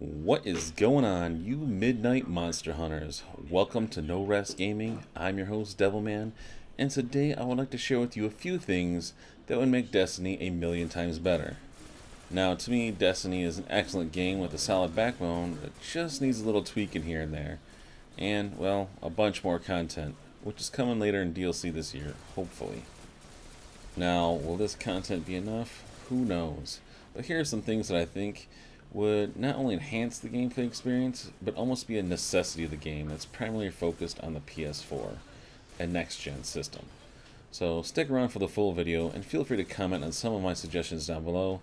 What is going on, you midnight monster hunters? Welcome to No Rest Gaming. I'm your host, Devilman, and today I would like to share with you a few things that would make Destiny a million times better. Now, to me, Destiny is an excellent game with a solid backbone that just needs a little tweaking here and there. And, well, a bunch more content, which is coming later in DLC this year, hopefully. Now, will this content be enough? Who knows? But here are some things that I think would not only enhance the gameplay experience, but almost be a necessity of the game that's primarily focused on the PS4, a next-gen system. So stick around for the full video and feel free to comment on some of my suggestions down below.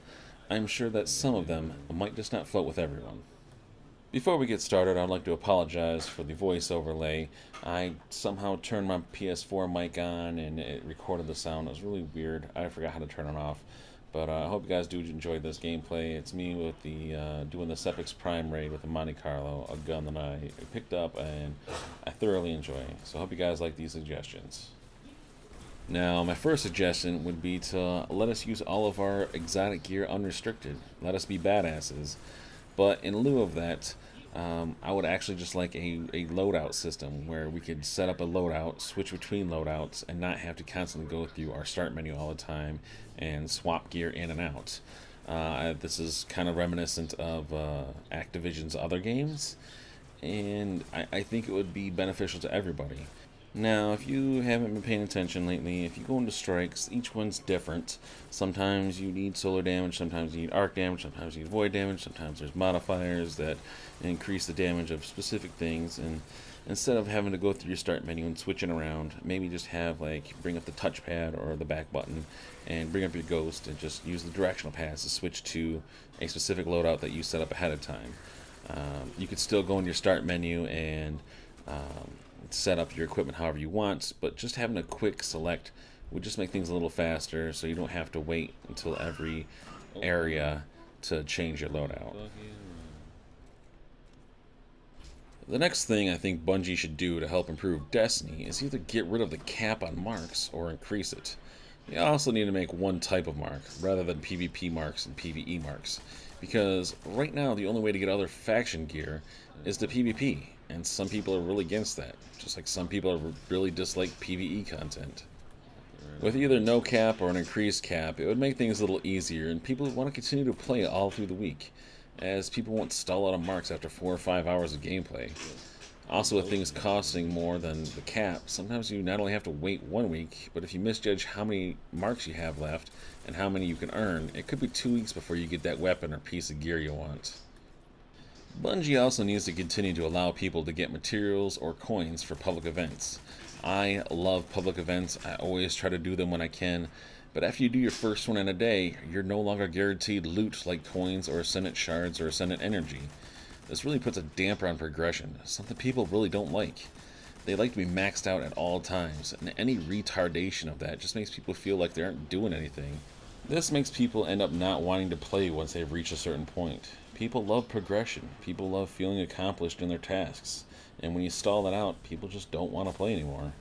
I'm sure that some of them might just not float with everyone. Before we get started, I'd like to apologize for the voice overlay. I somehow turned my PS4 mic on and it recorded the sound. It was really weird. I forgot how to turn it off. But I hope you guys do enjoy this gameplay. It's me with the doing the Sepix Prime raid with the Monte Carlo, a gun that I picked up and I thoroughly enjoy. So I hope you guys like these suggestions. Now, my first suggestion would be to let us use all of our exotic gear unrestricted. Let us be badasses. But in lieu of that, I would actually just like a loadout system where we could set up a loadout, switch between loadouts, and not have to constantly go through our start menu all the time and swap gear in and out. This is kind of reminiscent of Activision's other games, and I think it would be beneficial to everybody. Now, if you haven't been paying attention lately, if you go into strikes, each one's different. Sometimes you need solar damage, sometimes you need arc damage, sometimes you need void damage, sometimes there's modifiers that increase the damage of specific things, and instead of having to go through your start menu and switching around, maybe just have, like, bring up the touchpad or the back button and bring up your ghost and just use the directional pads to switch to a specific loadout that you set up ahead of time. You could still go in your start menu and set up your equipment however you want, but just having a quick select would just make things a little faster, so you don't have to wait until every area to change your loadout. The next thing I think Bungie should do to help improve Destiny is either get rid of the cap on marks or increase it. You also need to make one type of mark rather than PvP marks and PvE marks, because right now the only way to get other faction gear is to PvP, and some people are really against that, just like some people really dislike PvE content. With either no cap or an increased cap, it would make things a little easier, and people would want to continue to play all through the week, as people won't stall out of marks after 4 or 5 hours of gameplay. Also, with things costing more than the cap, sometimes you not only have to wait 1 week, but if you misjudge how many marks you have left and how many you can earn, it could be 2 weeks before you get that weapon or piece of gear you want. Bungie also needs to continue to allow people to get materials or coins for public events. I love public events. I always try to do them when I can, but after you do your first one in a day, you're no longer guaranteed loot like coins or Ascendant shards or Ascendant energy. This really puts a damper on progression, something people really don't like. They like to be maxed out at all times, and any retardation of that just makes people feel like they aren't doing anything. This makes people end up not wanting to play once they've reached a certain point. People love progression. People love feeling accomplished in their tasks. And when you stall that out, people just don't want to play anymore.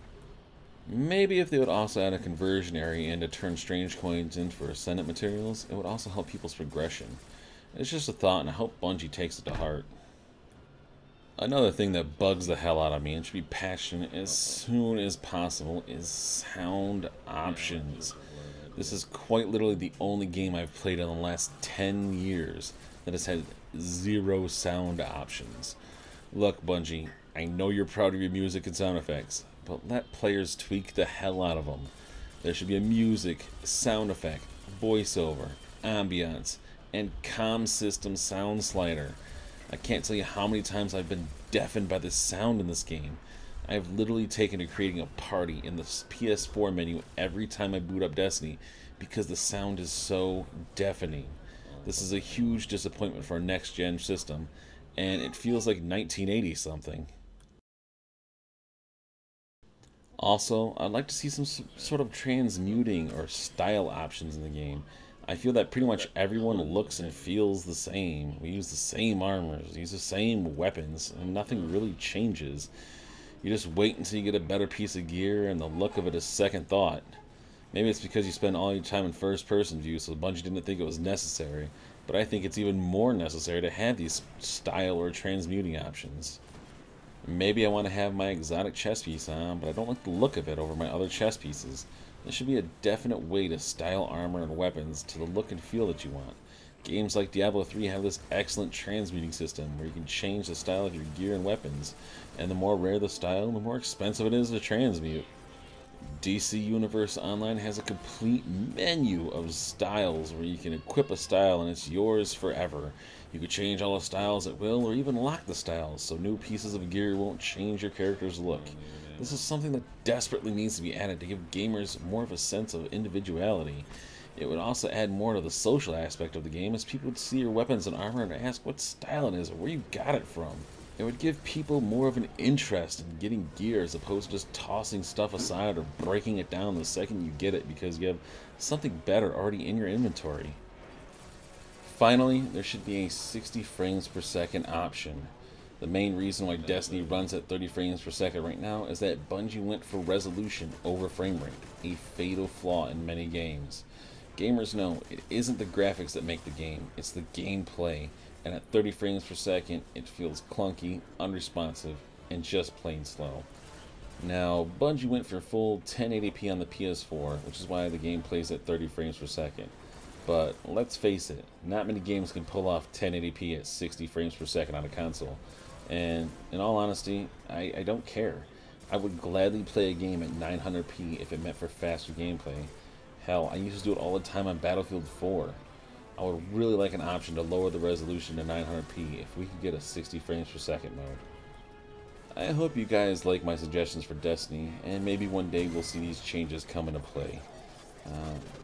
Maybe if they would also add a conversion area and to turn strange coins in for Ascendant materials, it would also help people's progression. It's just a thought, and I hope Bungie takes it to heart. Another thing that bugs the hell out of me and should be patched in as soon as possible is sound options. This is quite literally the only game I've played in the last 10 years that has had 0 sound options. Look, Bungie, I know you're proud of your music and sound effects, but let players tweak the hell out of them. There should be a music, sound effect, voiceover, ambiance, and comm system sound slider. I can't tell you how many times I've been deafened by the sound in this game. I've literally taken to creating a party in the PS4 menu every time I boot up Destiny because the sound is so deafening. This is a huge disappointment for a next-gen system, and it feels like 1980 something. Also, I'd like to see some sort of transmuting or style options in the game. I feel that pretty much everyone looks and feels the same. We use the same armors, use the same weapons, and nothing really changes. You just wait until you get a better piece of gear, and the look of it is second thought. Maybe it's because you spend all your time in first-person view, so Bungie didn't think it was necessary, but I think it's even more necessary to have these style or transmuting options. Maybe I want to have my exotic chess piece on, but I don't like the look of it over my other chess pieces. There should be a definite way to style armor and weapons to the look and feel that you want. Games like Diablo 3 have this excellent transmuting system where you can change the style of your gear and weapons, and the more rare the style, the more expensive it is to transmute. DC Universe Online has a complete menu of styles where you can equip a style and it's yours forever. You can change all the styles at will or even lock the styles so new pieces of gear won't change your character's look. This is something that desperately needs to be added to give gamers more of a sense of individuality. It would also add more to the social aspect of the game as people would see your weapons and armor and ask what style it is or where you got it from. It would give people more of an interest in getting gear as opposed to just tossing stuff aside or breaking it down the second you get it because you have something better already in your inventory. Finally, there should be a 60 frames per second option. The main reason why Destiny runs at 30 frames per second right now is that Bungie went for resolution over frame rate, a fatal flaw in many games. Gamers know it isn't the graphics that make the game, it's the gameplay. And at 30 frames per second, it feels clunky, unresponsive, and just plain slow. Now, Bungie went for full 1080p on the PS4, which is why the game plays at 30 frames per second. But let's face it, not many games can pull off 1080p at 60 frames per second on a console. And in all honesty, I don't care. I would gladly play a game at 900p if it meant for faster gameplay. Hell, I used to do it all the time on Battlefield 4. I would really like an option to lower the resolution to 900p if we could get a 60 frames per second mode. I hope you guys like my suggestions for Destiny, and maybe one day we'll see these changes come into play.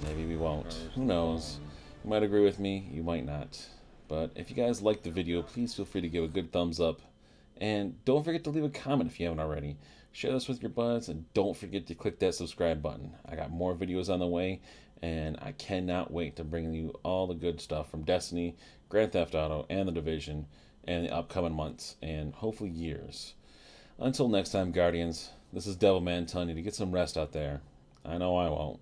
Maybe we won't. Who knows? You might agree with me, you might not. But if you guys liked the video, please feel free to give a good thumbs up. And don't forget to leave a comment if you haven't already. Share this with your buds, and don't forget to click that subscribe button. I got more videos on the way, and I cannot wait to bring you all the good stuff from Destiny, Grand Theft Auto, and The Division, and the upcoming months, and hopefully years. Until next time, Guardians, this is Devilman telling you to get some rest out there. I know I won't.